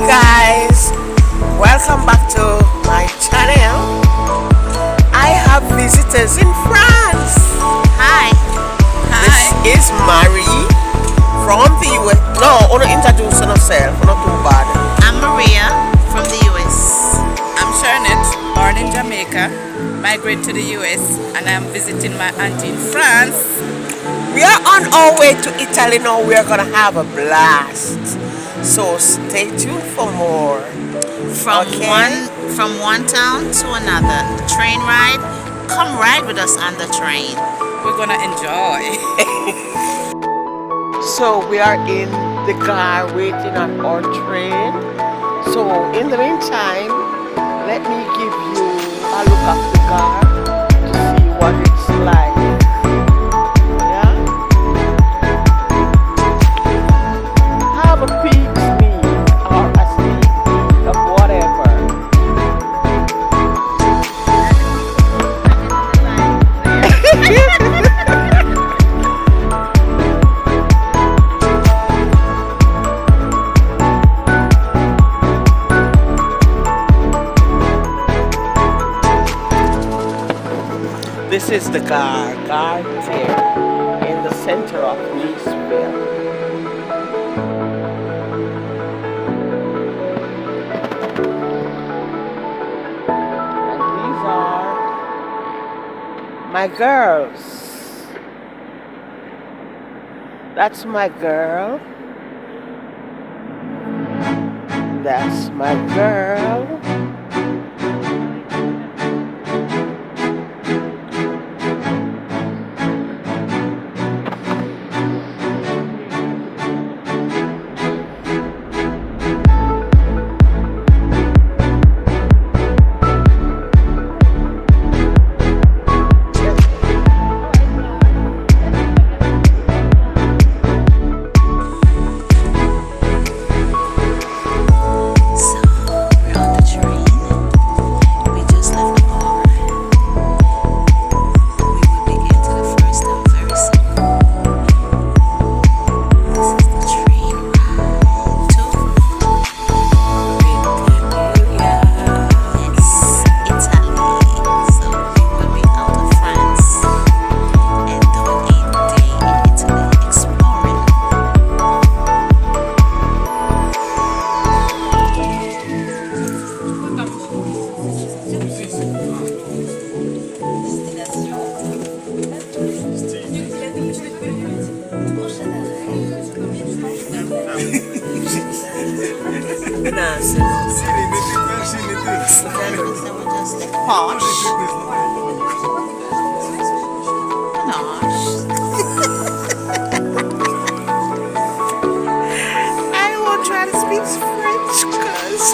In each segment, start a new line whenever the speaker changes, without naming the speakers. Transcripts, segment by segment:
guys, welcome back to my channel. I have visitors in France.
Hi.
This is Marie from the US. No, I want to introduce herself, not too bad.
I'm Maria from the US.
I'm Charlotte, born in Jamaica, migrated to the US, and I'm visiting my auntie in France.
We are on our way to Italy now. We are going to have a blast. So stay tuned for more.
From one town to another. Train ride. Come ride with us on the train.
We're gonna enjoy.
So we are in the car waiting on our train. So in the meantime, let me give you a look at the car to see what it's like. Yeah? Have a peek sneak or a sneak peek of whatever. This is the guard there in the center of Louisville. And these are my girls. That's my girl. That's my girl.
Posh.
I won't try to speak French because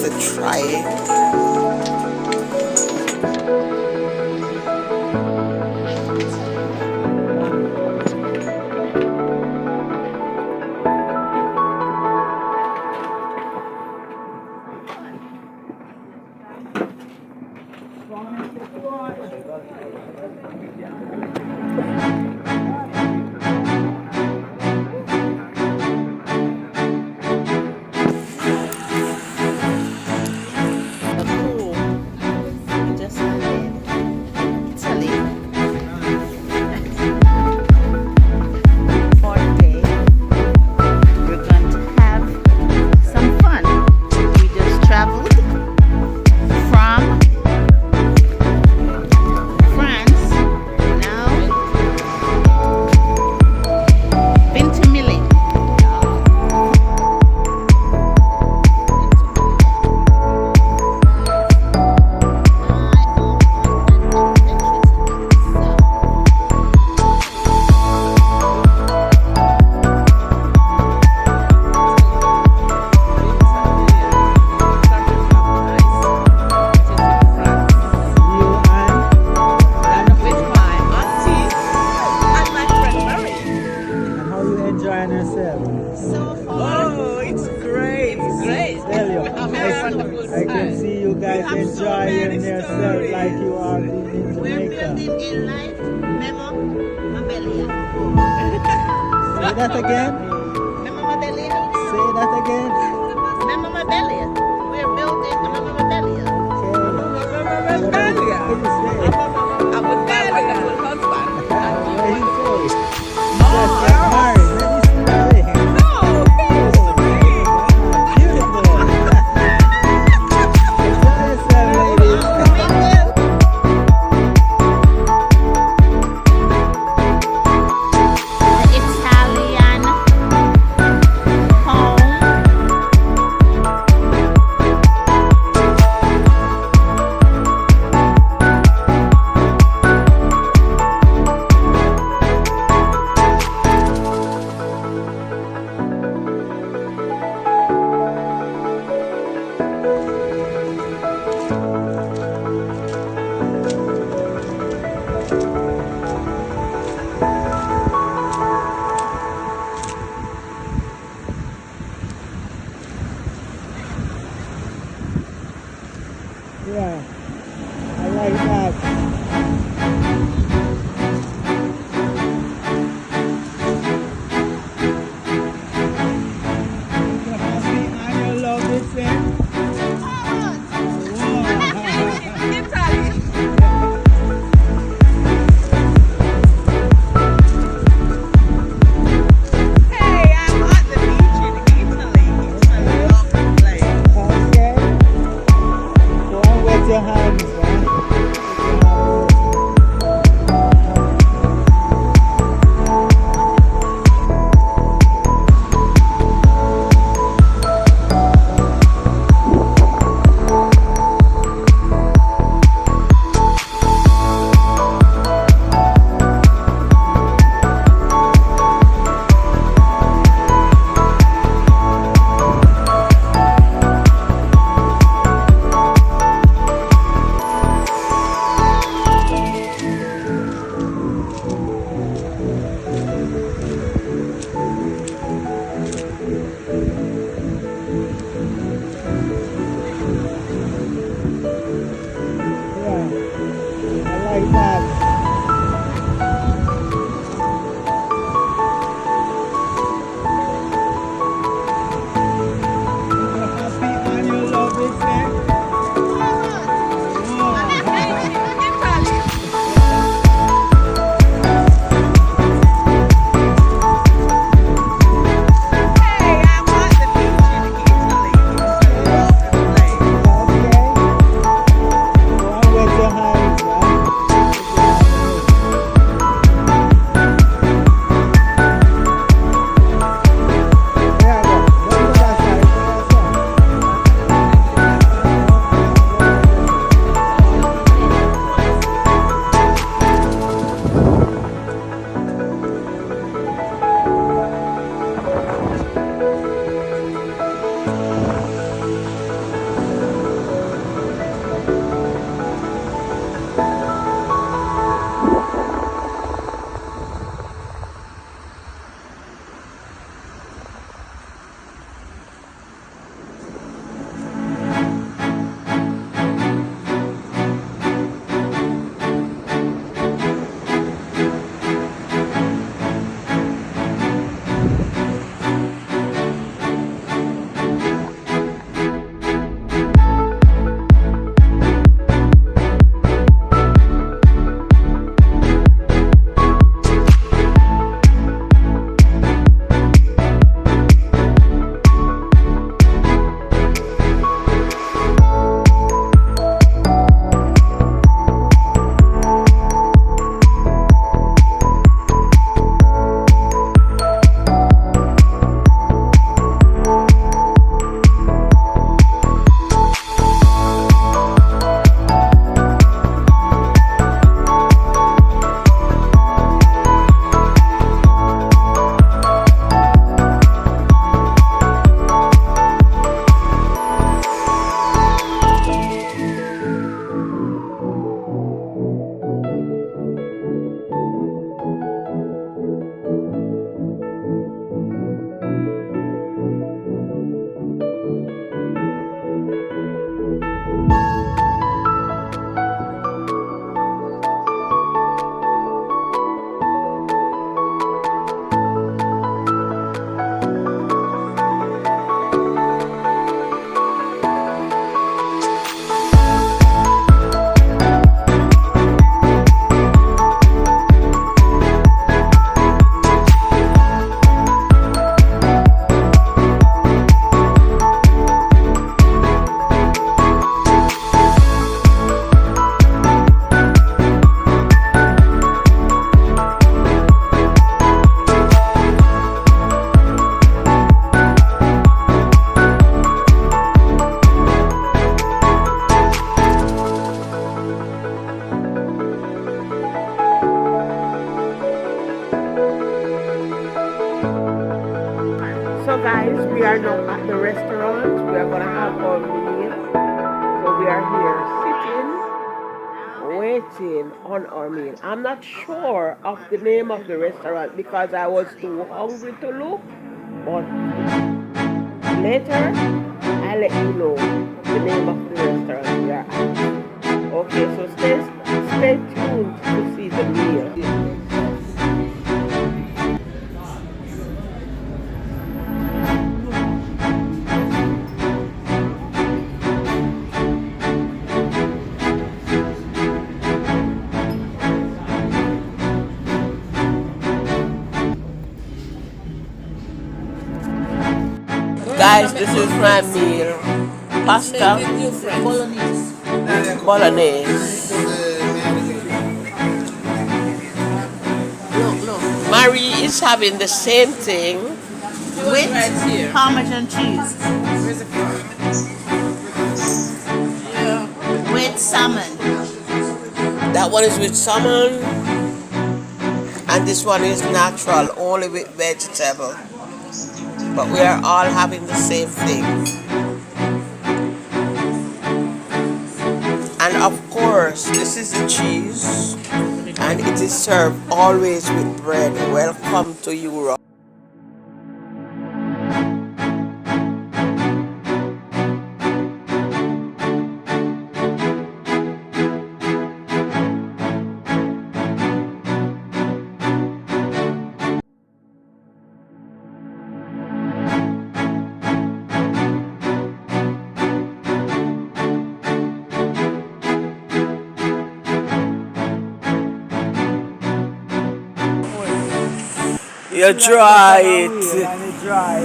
to try it.
I can see you guys enjoying yourself like you are in Jamaica.
In life, Memo Mabelia.
Say that again.
Memo Mabelia.
Say that again.
Memo Mabelia. We're building a Memo Mabelia.
Mabelia. What did you say?
I'm with my wonderful husband.
What did you say? Just get married. Let me see the ring. Beautiful. Enjoy yourself, ladies.
Italian home.
Yeah, I like that. Your husband and your love is in.
Hey, I'm at the beach in Italy. It's a lovely place.
Okay. Go on with your hands, man.
waiting on our meal. I'm not sure of the name of the restaurant because I was too hungry to look, but later I'll let you know the name of the restaurant we are at. Okay, so stay tuned to see the meal. Guys, this is my meal. Pasta bolognese.
Look.
Marie is having the same thing.
With Parmesan cheese. With salmon.
That one is with salmon, and this one is natural, only with vegetable. But we are all having the same thing. And of course, this is the cheese, and it is served always with bread. Welcome to Europe. You dry it,
And it dry.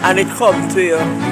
and it come to you.